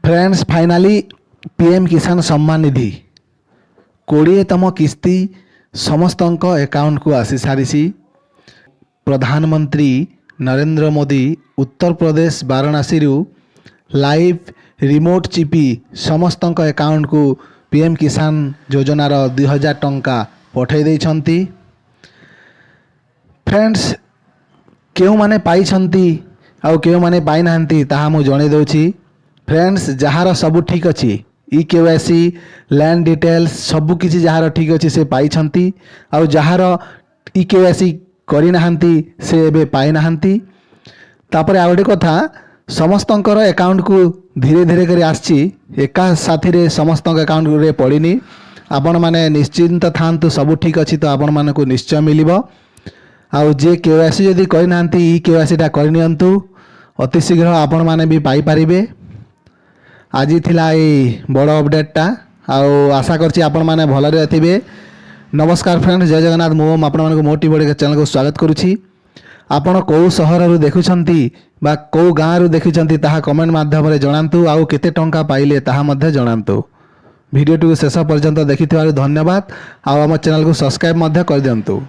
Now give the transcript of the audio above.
Friends finally PM किसान सम्मान निधि 20तम किस्ती समस्त अकाउंट को आसी सारी। प्रधानमंत्री नरेंद्र मोदी उत्तर प्रदेश वाराणसी लाइव रिमोट चिपी समस्त अकाउंट को पीएम किसान योजनार 2000 टंका पठे देइछंती। फ्रेंड्स क्यों माने पाइछंती आउ क्यों माने पाई नाहंती ताहा मु जणे दउछि। फ्रेंड्स जहार सब ठीक अच्छी केवाईसी लैंड डिटेल्स सबु किछि जहार ठीक अच्छी से पाइछंती आउ जहार केवाईसी करि नाहंती से एबे पाई नाहंती। तापर आ गोटे कथा समस्तंकर अकाउंट को धीरे धीरे करी आछि एका साथी रे समस्त अकाउंट रे पड़िनी। आपण माने निश्चिंत थांतु सब ठीक अच्छी तो आपण मानकु निश्चय मिलिबो। आउ जे केवाईसी जदि करि नाहंती केवाईसीटा करि नियंतु अति शीघ्र आपण माने भी पाई परिबे। आज थिला बड़ अपडेटा आशा करछि आपण माने भलरे थिबे। नमस्कार फ्रेंड्स, जय जगन्नाथ। मु आपण मानकु मोटी बड़ी चैनल को स्वागत करुछि। आपण को सहर रु देखुछंती बा को गाँ रु देखुछंती ताहा कमेंट माध्यम रे जणांतु आउ केते टंका पाइले ताहा मध्ये जणांतु। वीडियो टू शेष पर्यंत देखिथिबारु धन्यवाद। आउ हम चैनल को सब्सक्राइब मध्ये कर दियंतु।